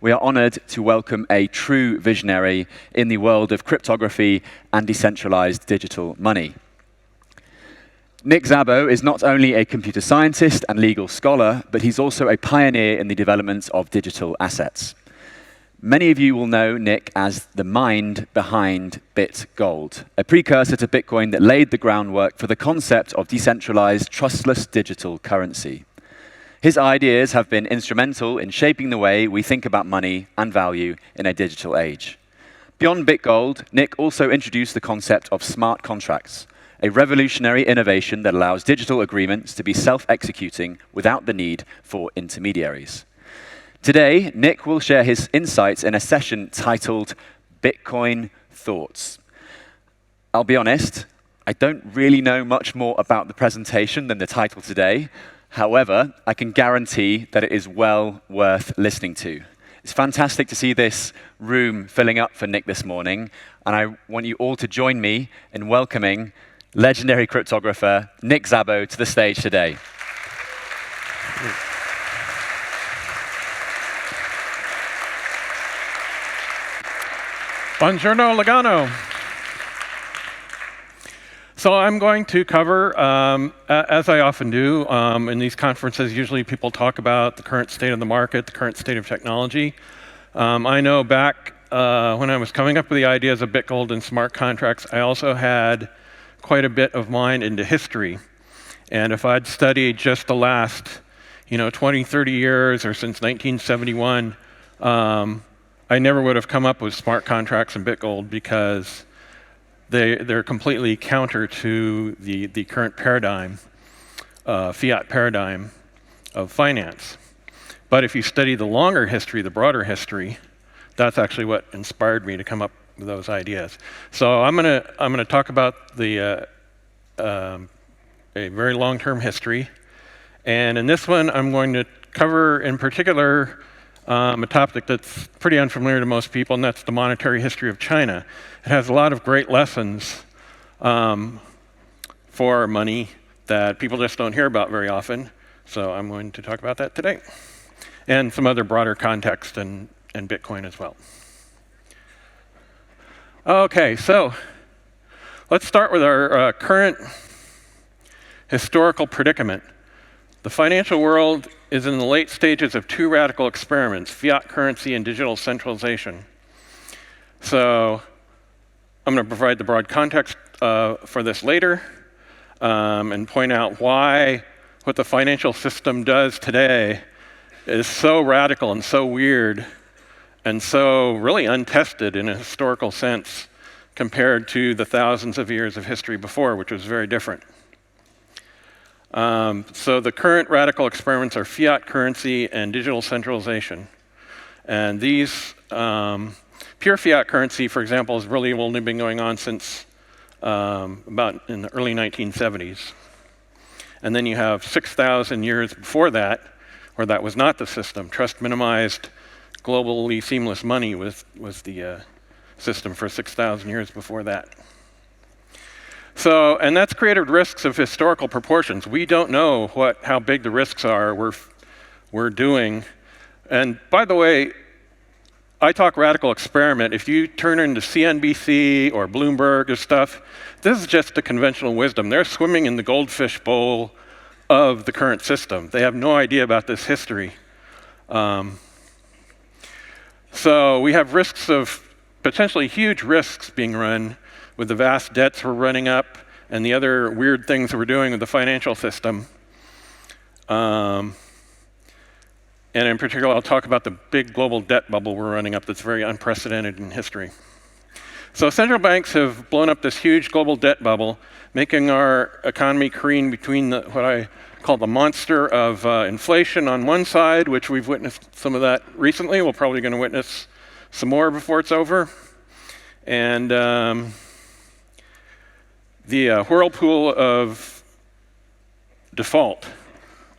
we are honored to welcome a true visionary in the world of cryptography and decentralized digital money. Nick Szabo is not only a computer scientist and legal scholar, but he's also a pioneer in the development of digital assets. Many of you will know Nick as the mind behind BitGold, a precursor to Bitcoin that laid the groundwork for the concept of decentralized, trustless digital currency. His ideas have been instrumental in shaping the way we think about money and value in a digital age. Beyond BitGold, Nick also introduced the concept of smart contracts, a revolutionary innovation that allows digital agreements to be self-executing without the need for intermediaries. Today, Nick will share his insights in a session titled Bitcoin Thoughts. I'll be honest, I don't really know much more about the presentation than the title today. However, I can guarantee that it is well worth listening to. It's fantastic to see this room filling up for Nick this morning, and I want you all to join me in welcoming legendary cryptographer Nick Szabo to the stage today. Buongiorno, Lugano. So I'm going to cover, as I often do in these conferences, usually people talk about the current state of the market, the current state of technology. I know back when I was coming up with the ideas of BitGold and smart contracts, I also had quite a bit of mind into history. And if I'd studied just the last 20, 30 years or since 1971, I never would have come up with smart contracts and BitGold because they're completely counter to the current paradigm, fiat paradigm of finance. But if you study the longer history, the broader history, that's actually what inspired me to come up with those ideas. So I'm gonna talk about a very long-term history, and in this one I'm going to cover in particular a topic that's pretty unfamiliar to most people, and that's the monetary history of China. It has a lot of great lessons for money that people just don't hear about very often. So I'm going to talk about that today, and some other broader context and Bitcoin as well. Okay, so let's start with our current historical predicament. The financial world is in the late stages of two radical experiments, fiat currency and digital centralization. So I'm going to provide the broad context for this later and point out why what the financial system does today is so radical and so weird and so really untested in a historical sense compared to the thousands of years of history before, which was very different. So the current radical experiments are fiat currency and digital centralization. And these, pure fiat currency, for example, has really only been going on since about in the early 1970s. And then you have 6,000 years before that, where that was not the system. Trust minimized, globally seamless money was the system for 6,000 years before that. So, and that's created risks of historical proportions. We don't know how big the risks are we're doing. And by the way, I talk radical experiment. If you turn into CNBC or Bloomberg or stuff, this is just the conventional wisdom. They're swimming in the goldfish bowl of the current system. They have no idea about this history. So we have risks of potentially huge risks being run with the vast debts we're running up and the other weird things we're doing with the financial system. And in particular, I'll talk about the big global debt bubble we're running up that's very unprecedented in history. So central banks have blown up this huge global debt bubble, making our economy careen between what I call the monster of inflation on one side, which we've witnessed some of that recently. We're probably going to witness some more before it's over. And the whirlpool of default,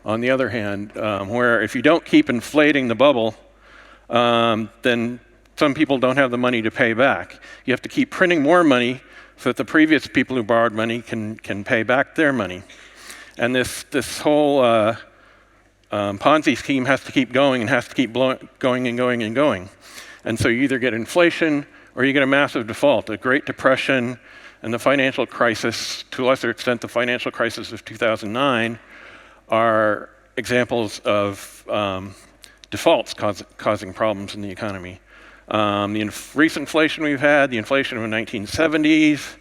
on the other hand, where if you don't keep inflating the bubble, then some people don't have the money to pay back. You have to keep printing more money so that the previous people who borrowed money can pay back their money. And this whole Ponzi scheme has to keep going and has to keep going and going and going. And so you either get inflation or you get a massive default. The Great Depression and the financial crisis, to a lesser extent the financial crisis of 2009, are examples of defaults causing problems in the economy. The recent inflation we've had, the inflation of the 1970s,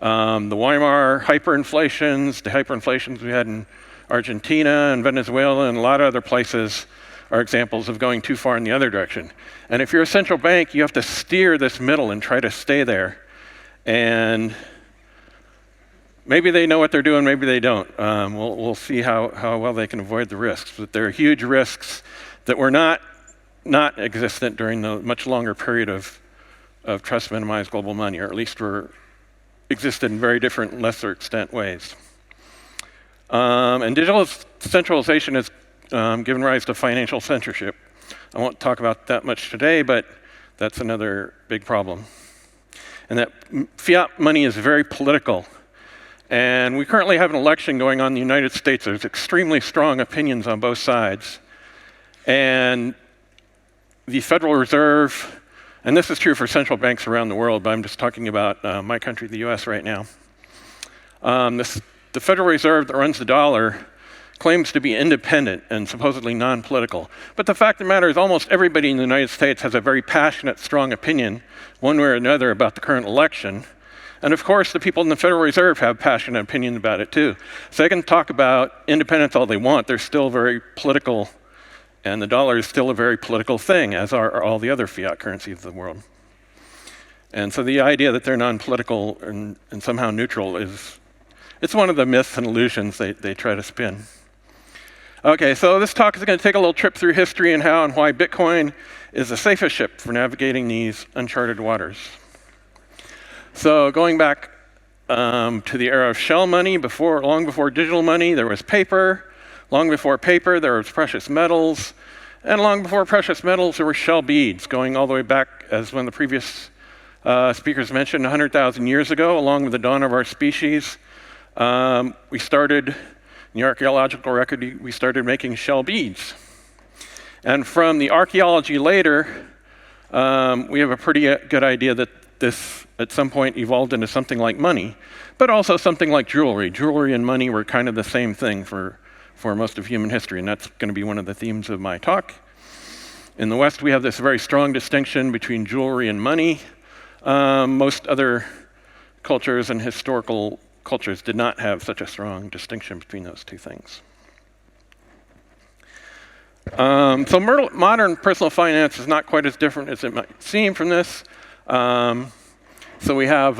the Weimar hyperinflations, the hyperinflations we had in Argentina and Venezuela and a lot of other places are examples of going too far in the other direction. And if you're a central bank, you have to steer this middle and try to stay there. And maybe they know what they're doing, maybe they don't. We'll see how well they can avoid the risks. But there are huge risks that were not existent during the much longer period of trust minimized global money, or at least were existed in very different, lesser extent ways. And digital centralization has given rise to financial censorship. I won't talk about that much today, but that's another big problem. And that fiat money is very political. And we currently have an election going on in the United States. There's extremely strong opinions on both sides. And the Federal Reserve, and this is true for central banks around the world, but I'm just talking about my country, the US, right now. The Federal Reserve that runs the dollar claims to be independent and supposedly non-political. But the fact of the matter is almost everybody in the United States has a very passionate, strong opinion, one way or another, about the current election. And of course, the people in the Federal Reserve have passionate opinions about it too. So they can talk about independence all they want. They're still very political, and the dollar is still a very political thing, as are all the other fiat currencies of the world. And so the idea that they're non-political and somehow neutral it's one of the myths and illusions they try to spin. Okay, so this talk is going to take a little trip through history and how and why Bitcoin is the safest ship for navigating these uncharted waters. So going back to the era of shell money, long before digital money, there was paper. Long before paper, there was precious metals. And long before precious metals, there were shell beads, going all the way back, as one of the previous speakers mentioned, 100,000 years ago, along with the dawn of our species. We started, in the archaeological record, we started making shell beads. And from the archaeology later, we have a pretty good idea that this, at some point, evolved into something like money, but also something like jewelry. Jewelry and money were kind of the same thing for most of human history, and that's going to be one of the themes of my talk. In the West, we have this very strong distinction between jewelry and money. Most other cultures and historical cultures did not have such a strong distinction between those two things. So modern personal finance is not quite as different as it might seem from this. So we have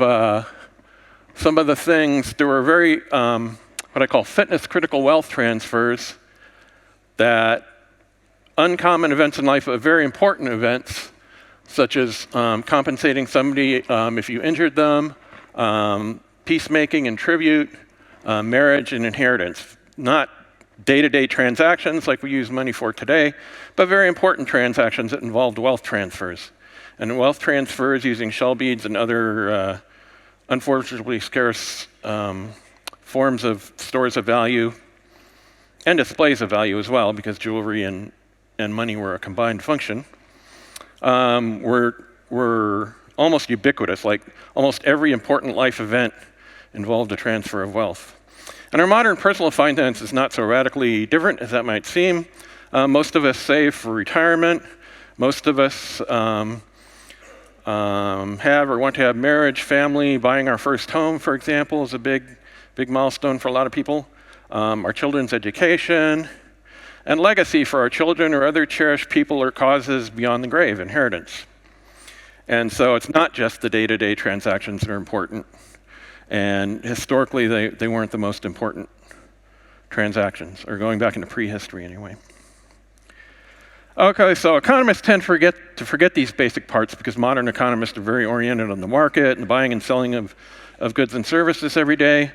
some of the things. There were very, what I call fitness critical wealth transfers, that uncommon events in life, but very important events, such as compensating somebody if you injured them, peacemaking and tribute, marriage and inheritance. Not day-to-day transactions like we use money for today, but very important transactions that involved wealth transfers. And wealth transfers using shell beads and other unfortunately scarce forms of stores of value, and displays of value as well, because jewelry and money were a combined function, were almost ubiquitous. Like almost every important life event involved a transfer of wealth. And our modern personal finance is not so radically different as that might seem. Most of us save for retirement. Most of us have or want to have marriage, family. Buying our first home, for example, is a big milestone for a lot of people. Our children's education, and legacy for our children or other cherished people or causes beyond the grave, inheritance. And so it's not just the day-to-day transactions that are important. And historically, they weren't the most important transactions, or going back into prehistory anyway. Okay, so economists tend to forget these basic parts because modern economists are very oriented on the market and the buying and selling of goods and services every day.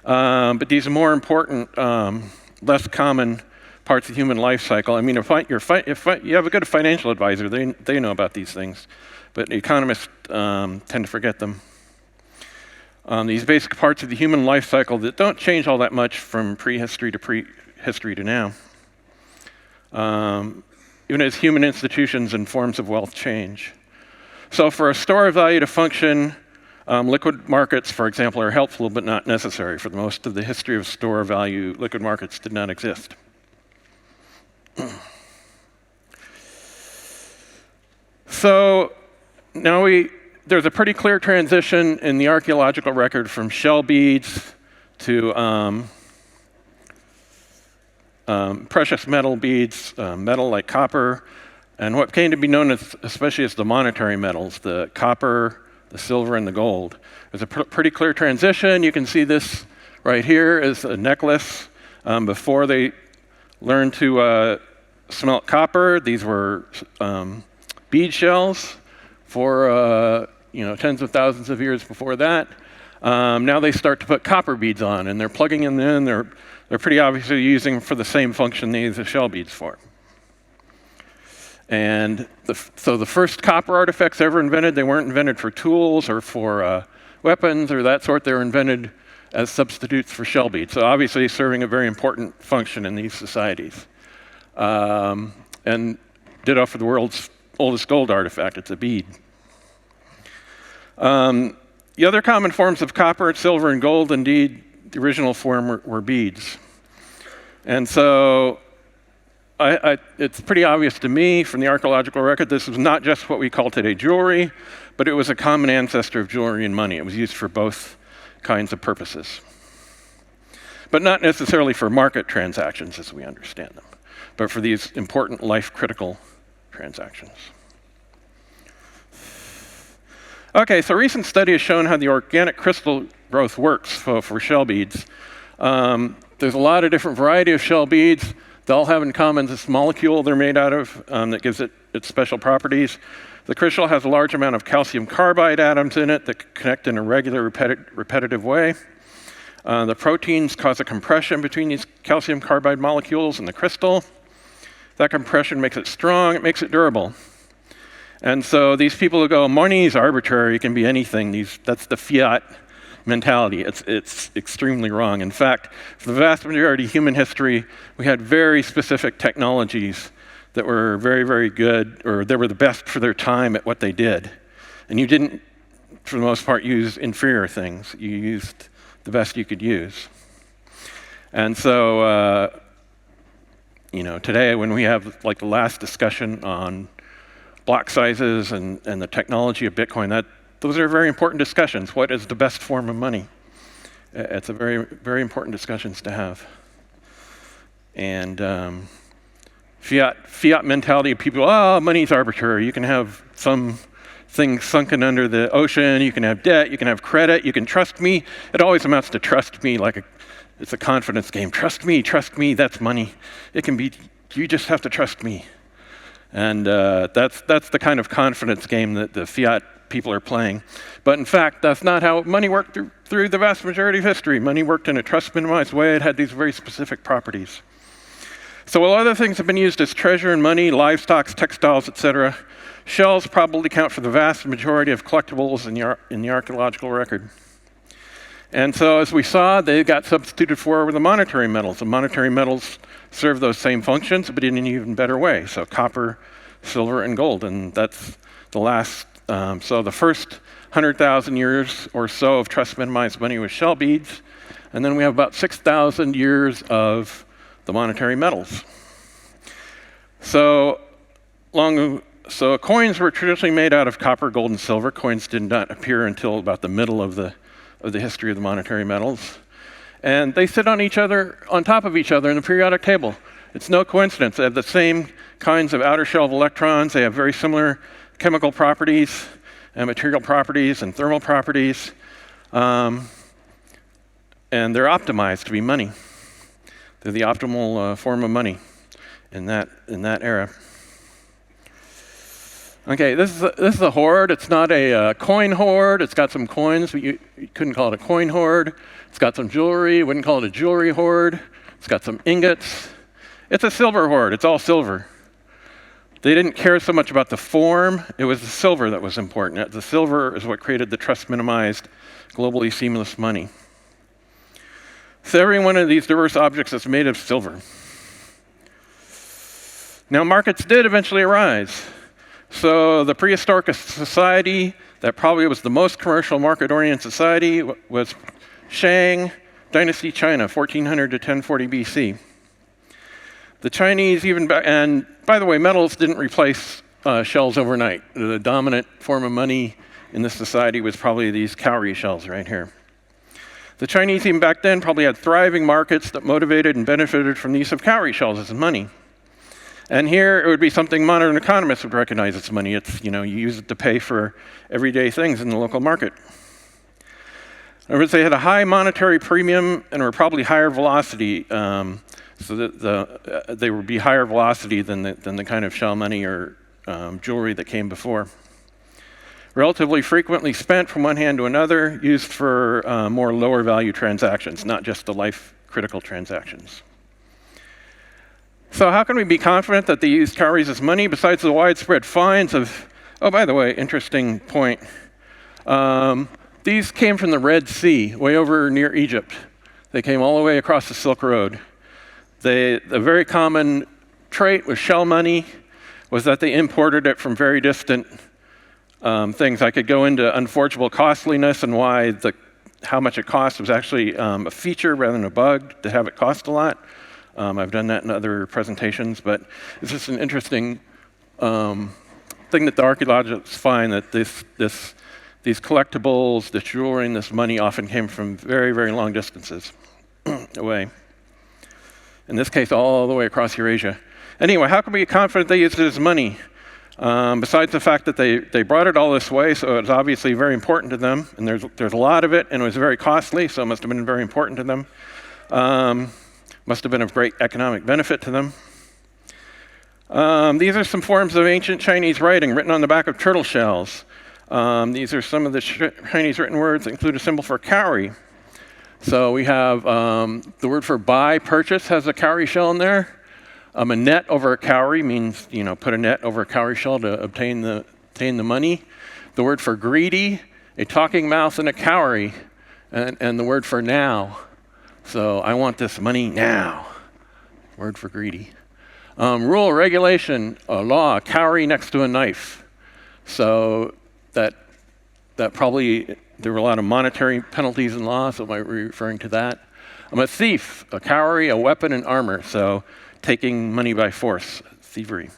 But these are more important, less common parts of the human life cycle. I mean, if you have a good financial advisor, they know about these things, but economists tend to forget them. These basic parts of the human life cycle that don't change all that much from prehistory to now. even as human institutions and forms of wealth change. So for a store of value to function, liquid markets, for example, are helpful but not necessary. For most of the history of store of value, liquid markets did not exist. So now there's a pretty clear transition in the archaeological record from shell beads to precious metal beads, metal like copper, and what came to be known as, especially as the monetary metals, the copper, the silver, and the gold. There's a pretty clear transition. You can see this right here is a necklace. Before they learned to smelt copper, these were bead shells for tens of thousands of years before that. Now they start to put copper beads on, and they're plugging them in. They're pretty obviously using for the same function they use the shell beads for. And so the first copper artifacts ever invented, they weren't invented for tools or for weapons or that sort. They were invented as substitutes for shell beads. So obviously serving a very important function in these societies. And ditto for the world's oldest gold artifact, it's a bead. The other common forms of copper, silver, and gold, indeed, the original form were beads. And so it's pretty obvious to me from the archaeological record, this was not just what we call today jewelry, but it was a common ancestor of jewelry and money. It was used for both kinds of purposes. But not necessarily for market transactions as we understand them, but for these important life-critical transactions. Okay, so recent study has shown how the organic crystal growth works for shell beads. There's a lot of different variety of shell beads. They all have in common this molecule they're made out of that gives it its special properties. The crystal has a large amount of calcium carbide atoms in it that connect in a regular repetitive way. The proteins cause a compression between these calcium carbide molecules in the crystal. That compression makes it strong, it makes it durable. And so these people who go, money is arbitrary, it can be anything, that's the fiat mentality. It's extremely wrong. In fact, for the vast majority of human history, we had very specific technologies that were very, very good, or they were the best for their time at what they did. And you didn't, for the most part, use inferior things. You used the best you could use. And so, today when we have like the last discussion on block sizes and the technology of Bitcoin, those are very important discussions. What is the best form of money? It's a very, very important discussions to have. And fiat mentality of people, money's arbitrary. You can have some things sunken under the ocean. You can have debt. You can have credit. You can trust me. It always amounts to trust me, it's a confidence game. Trust me, that's money. It can be, you just have to trust me. And that's the kind of confidence game that the fiat people are playing. But in fact, that's not how money worked through the vast majority of history. Money worked in a trust-minimized way. It had these very specific properties. So while other things have been used as treasure and money, livestock, textiles, etc., shells probably count for the vast majority of collectibles in the archaeological record. And so as we saw, they got substituted for with the monetary metals. The monetary metals serve those same functions, but in an even better way. So copper, silver, and gold. And that's the last, so the first 100,000 years or so of trust-minimized money was shell beads. And then we have about 6,000 years of the monetary metals. So coins were traditionally made out of copper, gold, and silver. Coins did not appear until about the middle of the history of the monetary metals. And they sit on top of each other in the periodic table. It's no coincidence. They have the same kinds of outer shell of electrons. They have very similar chemical properties and material properties and thermal properties. And they're optimized to be money. They're the optimal form of money in that era. Okay, this is a hoard. It's not a coin hoard. It's got some coins, but you couldn't call it a coin hoard. It's got some jewelry. Wouldn't call it a jewelry hoard. It's got some ingots. It's a silver hoard. It's all silver. They didn't care so much about the form. It was the silver that was important. The silver is what created the trust-minimized, globally seamless money. So every one of these diverse objects is made of silver. Now, markets did eventually arise. So the prehistoric society that probably was the most commercial market-oriented society was Shang Dynasty China, 1400 to 1040 BC. The Chinese and by the way, metals didn't replace shells overnight. The dominant form of money in this society was probably these cowrie shells right here. The Chinese, even back then, probably had thriving markets that motivated and benefited from the use of cowrie shells as money. And here, it would be something modern economists would recognize as money. It's, you use it to pay for everyday things in the local market. In other words, they had a high monetary premium and were probably higher velocity, so that they would be higher velocity than the kind of shell money or jewelry that came before. Relatively frequently spent from one hand to another, used for more lower value transactions, not just the life-critical transactions. So how can we be confident that they used cowries as money besides the widespread finds of, oh, by the way, interesting point. These came from the Red Sea, way over near Egypt. They came all the way across the Silk Road. The very common trait with shell money was that they imported it from very distant things. I could go into unforgeable costliness and why how much it cost was actually a feature rather than a bug to have it cost a lot. I've done that in other presentations, but it's just an interesting thing that the archaeologists find, that these collectibles, this jewelry, and this money often came from very, very long distances away. In this case, all the way across Eurasia. Anyway, how can we be confident they used it as money? Besides the fact that they brought it all this way, so it's obviously very important to them, and there's a lot of it, and it was very costly, so it must have been very important to them. Must have been of great economic benefit to them. These are some forms of ancient Chinese writing written on the back of turtle shells. These are some of the Chinese written words that include a symbol for cowrie. So we have the word for buy, purchase, has a cowrie shell in there. A net over a cowrie means, put a net over a cowrie shell to obtain the money. The word for greedy, a talking mouth and a cowrie. And the word for now. So I want this money now. Word for greedy. Rule, regulation, a law, a cowrie next to a knife. So that probably, there were a lot of monetary penalties in law, so I might be referring to that. I'm a thief, a cowrie, a weapon, and armor. So taking money by force, thievery.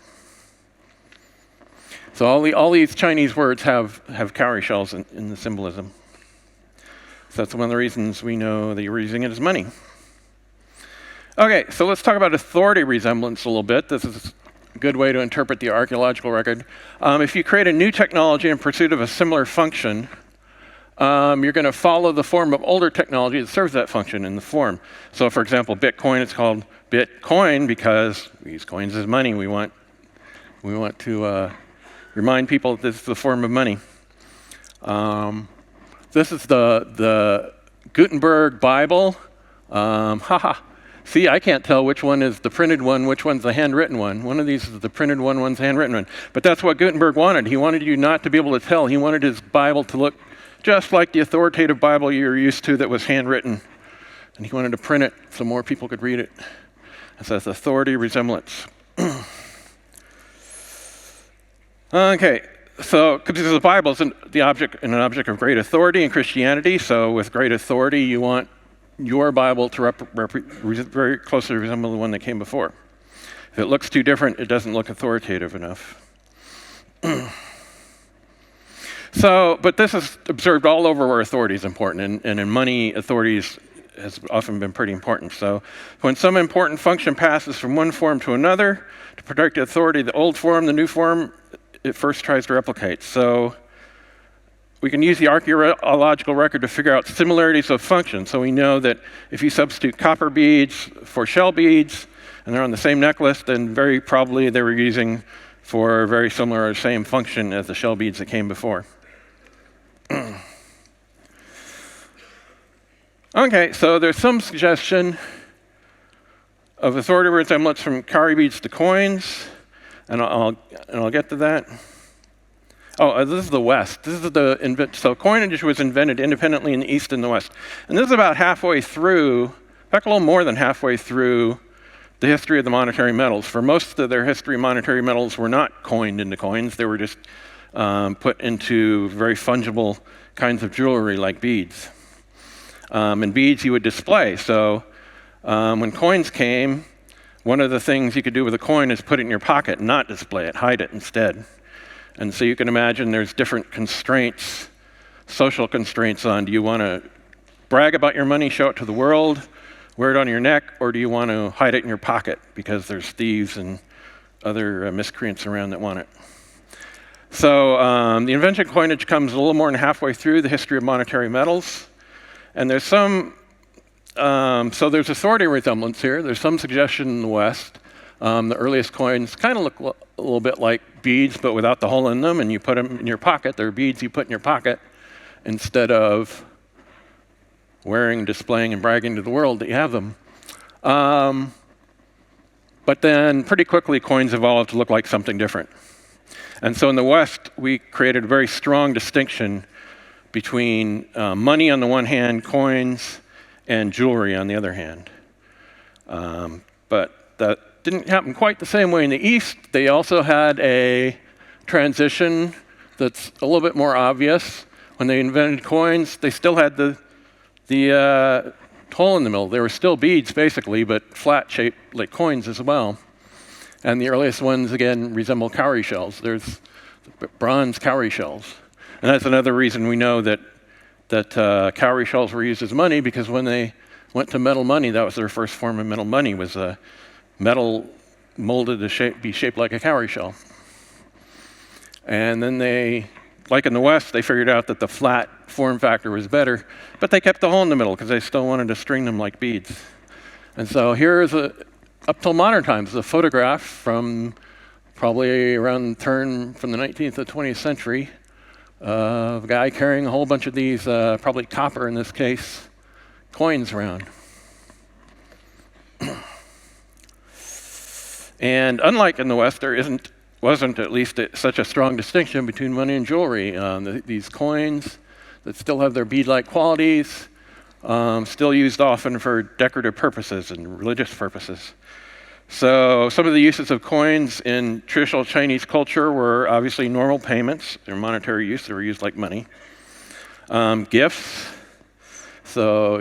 So all these Chinese words have cowrie shells in the symbolism. So that's one of the reasons we know that you were using it as money. Okay, so let's talk about authority resemblance a little bit. This is a good way to interpret the archaeological record. If you create a new technology in pursuit of a similar function, you're going to follow the form of older technology that serves that function in the form. So for example, Bitcoin is called Bitcoin because we use coins as money. We want to remind people that this is the form of money. This is the Gutenberg Bible. See, I can't tell which one is the printed one, which one's the handwritten one. One of these is the printed one, one's the handwritten one. But that's what Gutenberg wanted. He wanted you not to be able to tell. He wanted his Bible to look just like the authoritative Bible you're used to that was handwritten. And he wanted to print it so more people could read it. It says authority resemblance. Okay. So, because the Bible is an object of great authority in Christianity, so with great authority, you want your Bible to very closely resemble the one that came before. If it looks too different, it doesn't look authoritative enough. But this is observed all over where authority is important, and in money, authorities has often been pretty important. So, when some important function passes from one form to another, to protect authority, the old form, the new form, it first tries to replicate. So we can use the archaeological record to figure out similarities of function. So we know that if you substitute copper beads for shell beads, and they're on the same necklace, then very probably they were using for a very similar or same function as the shell beads that came before. Okay, so there's some suggestion of authority resemblance from cowrie beads to coins. And I'll get to that. Oh, this is the West. So coinage was invented independently in the East and the West. And this is about halfway through, in fact, a little more than halfway through the history of the monetary metals. For most of their history, monetary metals were not coined into coins. They were just put into very fungible kinds of jewelry like beads. And beads you would display. So when coins came, one of the things you could do with a coin is put it in your pocket and not display it, hide it instead. And so you can imagine there's different constraints, social constraints on, do you want to brag about your money, show it to the world, wear it on your neck, or do you want to hide it in your pocket because there's thieves and other miscreants around that want it? So the invention of coinage comes a little more than halfway through the history of monetary metals. And there's some, so there's authority resemblance here. There's some suggestion in the West. The earliest coins kind of look a little bit like beads, but without the hole in them, and you put them in your pocket. They're beads you put in your pocket instead of wearing, displaying, and bragging to the world that you have them. But then pretty quickly, coins evolved to look like something different. And so in the West, we created a very strong distinction between money on the one hand, coins, and jewelry on the other hand. But that didn't happen quite the same way in the East. They also had a transition that's a little bit more obvious. When they invented coins, they still had the hole in the middle. They were still beads, basically, but flat-shaped like coins as well. And the earliest ones, again, resemble cowrie shells. There's bronze cowrie shells. And that's another reason we know that cowrie shells were used as money, because when they went to metal money, that was their first form of metal money, was metal molded to be shaped like a cowrie shell. And then they, like in the West, they figured out that the flat form factor was better, but they kept the hole in the middle because they still wanted to string them like beads. And so here is up till modern times, a photograph from probably around the turn from the 19th to 20th century of a guy carrying a whole bunch of these, probably copper in this case, coins around. And unlike in the West, there wasn't at least such a strong distinction between money and jewelry. These coins that still have their bead-like qualities, still used often for decorative purposes and religious purposes. So some of the uses of coins in traditional Chinese culture were obviously normal payments. They're monetary use. They were used like money. Gifts. So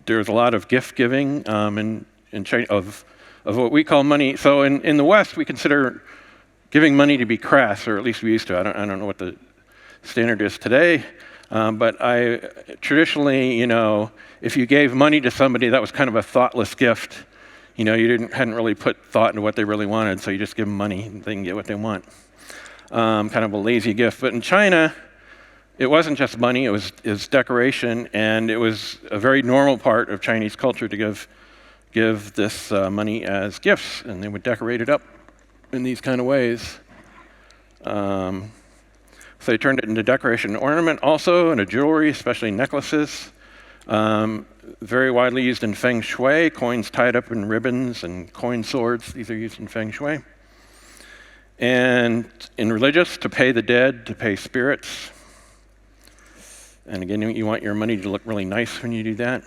there's a lot of gift giving in China of what we call money. So in the West, we consider giving money to be crass, or at least we used to. I don't know what the standard is today. But traditionally, if you gave money to somebody, that was kind of a thoughtless gift. You hadn't really put thought into what they really wanted, so you just give them money and they can get what they want. Kind of a lazy gift. But in China, it wasn't just money, it was decoration, and it was a very normal part of Chinese culture to give this money as gifts, and they would decorate it up in these kind of ways. So they turned it into decoration and ornament also, into jewelry, especially necklaces. Very widely used in Feng Shui, coins tied up in ribbons and coin swords. These are used in Feng Shui. And in religious, to pay the dead, to pay spirits. And again, you want your money to look really nice when you do that.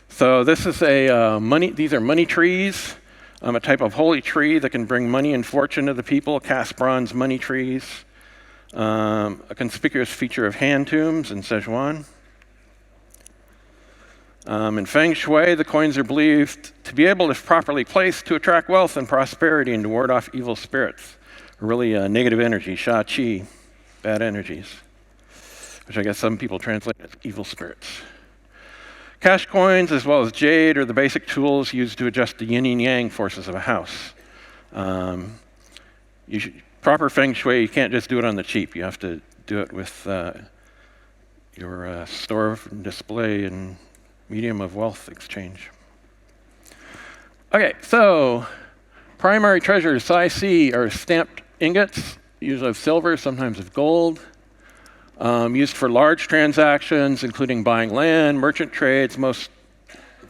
So this is these are money trees, a type of holy tree that can bring money and fortune to the people, cast bronze money trees. A conspicuous feature of hand tombs in Sichuan. In Feng Shui, the coins are believed to be able, if properly placed, to attract wealth and prosperity and to ward off evil spirits, really negative energy, sha qi, bad energies, which I guess some people translate as evil spirits. Cash coins, as well as jade, are the basic tools used to adjust the yin and yang forces of a house. Proper Feng Shui, you can't just do it on the cheap. You have to do it with your store and display and medium of wealth exchange. Okay, so primary treasures, size C, are stamped ingots, usually of silver, sometimes of gold, used for large transactions, including buying land, merchant trades, most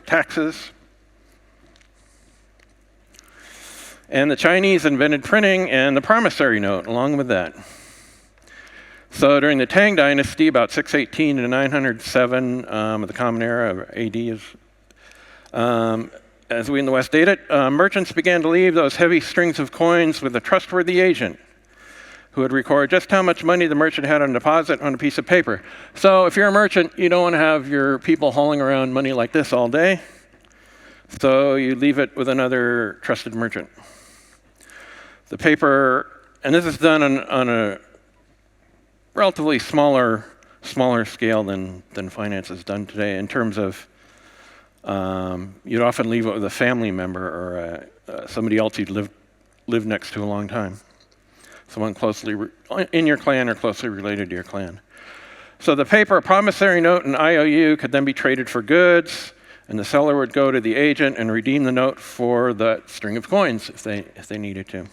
taxes. And the Chinese invented printing and the promissory note along with that. So during the Tang Dynasty, about 618 to 907 of the Common Era, of AD, as we in the West date it, merchants began to leave those heavy strings of coins with a trustworthy agent who would record just how much money the merchant had on deposit on a piece of paper. So if you're a merchant, you don't want to have your people hauling around money like this all day. So you leave it with another trusted merchant. The paper, and this is done on a relatively smaller scale than finance is done today in terms of you'd often leave it with a family member or somebody else you'd lived next to a long time. Someone closely in your clan or closely related to your clan. So the paper, a promissory note, and IOU could then be traded for goods, and the seller would go to the agent and redeem the note for the string of coins if they needed to.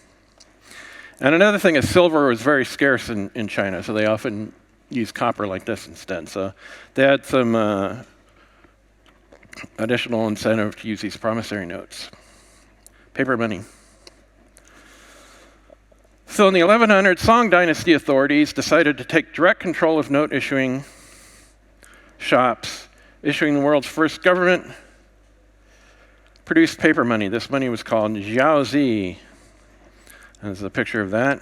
And another thing is silver was very scarce in China, so they often used copper like this instead. So they had some additional incentive to use these promissory notes. Paper money. So in the 1100s, Song Dynasty authorities decided to take direct control of note issuing shops, issuing the world's first government-produced paper money. This money was called jiaozi. There's a picture of that.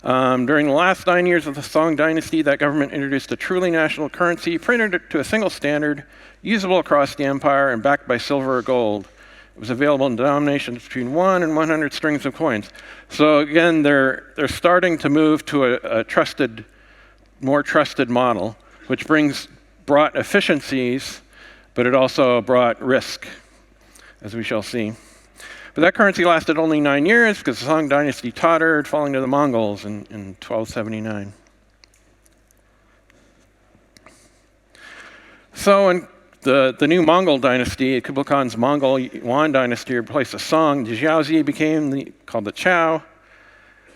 During the last 9 years of the Song Dynasty, that government introduced a truly national currency, printed to a single standard, usable across the empire, and backed by silver or gold. It was available in denominations between 1 and 100 strings of coins. So again, they're starting to move to a more trusted model, which brought efficiencies, but it also brought risk, as we shall see. But that currency lasted only 9 years because the Song Dynasty tottered, falling to the Mongols in 1279. So in the new Mongol dynasty, Kublai Khan's Mongol Yuan dynasty replaced the Song. The jiaozi became called the Chow,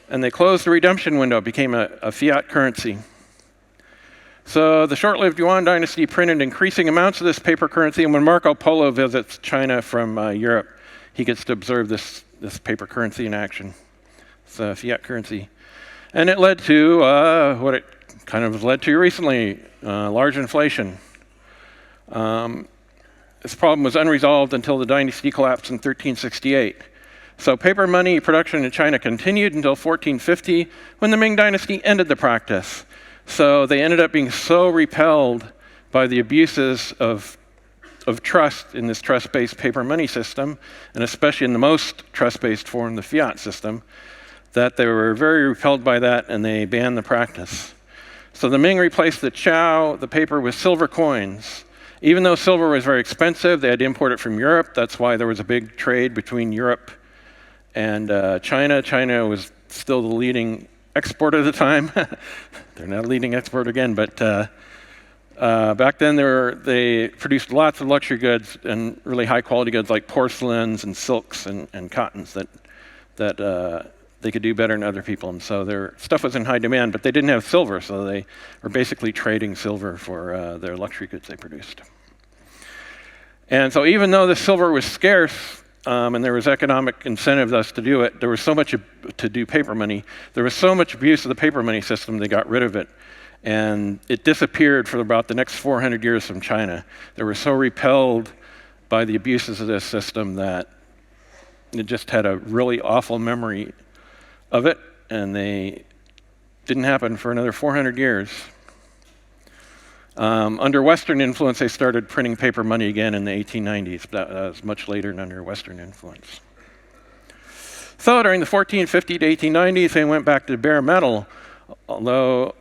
and they closed the redemption window. It became a fiat currency. So the short-lived Yuan dynasty printed increasing amounts of this paper currency, and when Marco Polo visits China from Europe, he gets to observe this paper currency in action. It's a fiat currency. And it led to what it kind of has led to recently, large inflation. This problem was unresolved until the dynasty collapsed in 1368. So paper money production in China continued until 1450, when the Ming dynasty ended the practice. So they ended up being so repelled by the abuses of trust in this trust-based paper money system, and especially in the most trust-based form, the fiat system, that they were very repelled by that and they banned the practice. So the Ming replaced the Chow, the paper, with silver coins. Even though silver was very expensive, they had to import it from Europe. That's why there was a big trade between Europe and China. China was still the leading exporter at the time. They're not a leading exporter again, but back then they produced lots of luxury goods and really high quality goods like porcelains and silks and cottons that they could do better than other people. And so their stuff was in high demand, but they didn't have silver, so they were basically trading silver for their luxury goods they produced. And so even though the silver was scarce, and there was economic incentive thus to do it, there was so much to do paper money. There was so much abuse of the paper money system, they got rid of it. And it disappeared for about the next 400 years from China. They were so repelled by the abuses of this system that it just had a really awful memory of it, and they didn't happen for another 400 years. Under Western influence, they started printing paper money again in the 1890s. That was much later than under Western influence. So during the 1450 to 1890s, they went back to bare metal, although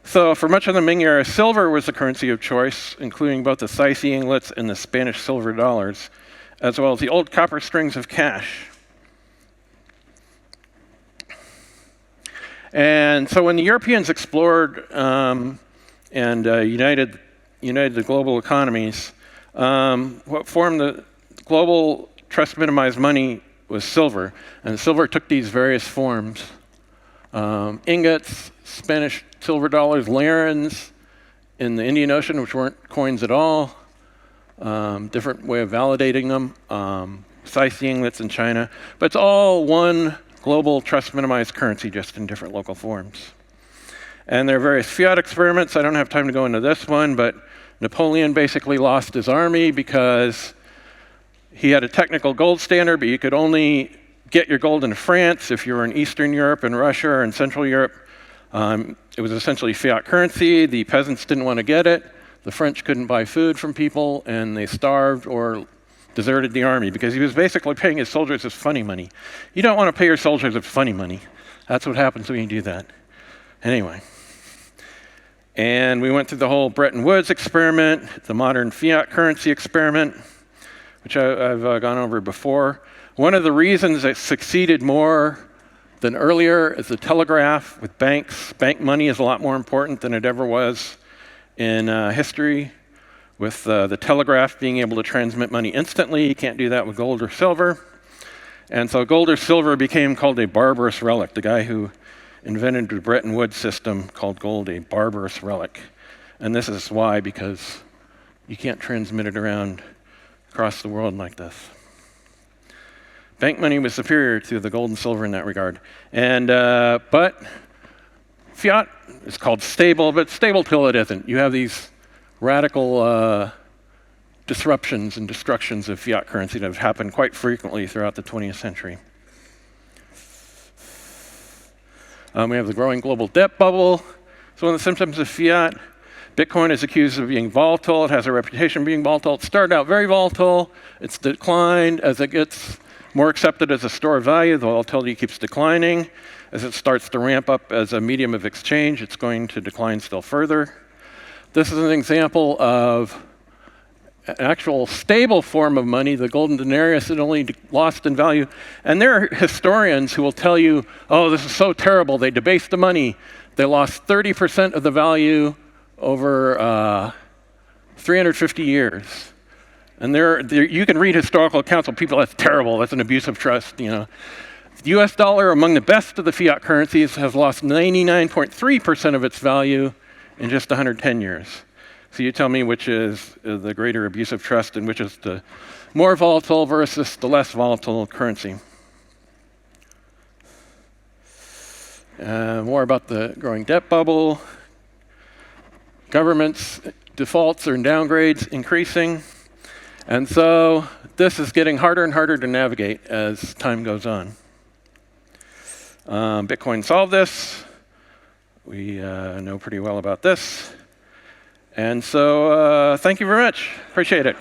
so for much of the Ming era, silver was the currency of choice, including both the Saizi ingots and the Spanish silver dollars, as well as the old copper strings of cash. And so when the Europeans explored and united the global economies, what formed the global trust minimized money was silver. And silver took these various forms. Ingots, Spanish silver dollars, lerins in the Indian Ocean, which weren't coins at all. Different way of validating them. Saizi ingots in China. But it's all one global trust minimized currency, just in different local forms. And there are various fiat experiments. I don't have time to go into this one, but Napoleon basically lost his army because he had a technical gold standard, but you could only get your gold in France if you were in Eastern Europe and Russia or in Central Europe. It was essentially fiat currency. The peasants didn't want to get it. The French couldn't buy food from people, and they starved or deserted the army because he was basically paying his soldiers with funny money. You don't want to pay your soldiers with funny money. That's what happens when you do that. Anyway. And we went through the whole Bretton Woods experiment, the modern fiat currency experiment, which I've gone over before. One of the reasons it succeeded more than earlier is the telegraph with banks. Bank money is a lot more important than it ever was in history. With the telegraph being able to transmit money instantly, you can't do that with gold or silver. And so gold or silver became called a barbarous relic. The guy who invented the Bretton Woods system called gold a barbarous relic. And this is why, because you can't transmit it around across the world like this. Bank money was superior to the gold and silver in that regard. And, but fiat is called stable, but stable till it isn't. You have these radical disruptions and destructions of fiat currency that have happened quite frequently throughout the 20th century. We have the growing global debt bubble. So one of the symptoms of fiat, Bitcoin is accused of being volatile. It has a reputation of being volatile. It started out very volatile. It's declined as it gets more accepted as a store of value. The volatility keeps declining. As it starts to ramp up as a medium of exchange, it's going to decline still further. This is an example of an actual stable form of money, the golden denarius, that only lost in value. And there are historians who will tell you, oh, this is so terrible. They debased the money. They lost 30% of the value over 350 years. And there, you can read historical accounts of people, that's terrible, that's an abuse of trust, you know. The US dollar, among the best of the fiat currencies, has lost 99.3% of its value in just 110 years. So you tell me which is the greater abuse of trust and which is the more volatile versus the less volatile currency. More about the growing debt bubble. Governments' defaults and downgrades increasing. And so this is getting harder and harder to navigate as time goes on. Bitcoin solved this. We know pretty well about this. And so thank you very much. Appreciate it.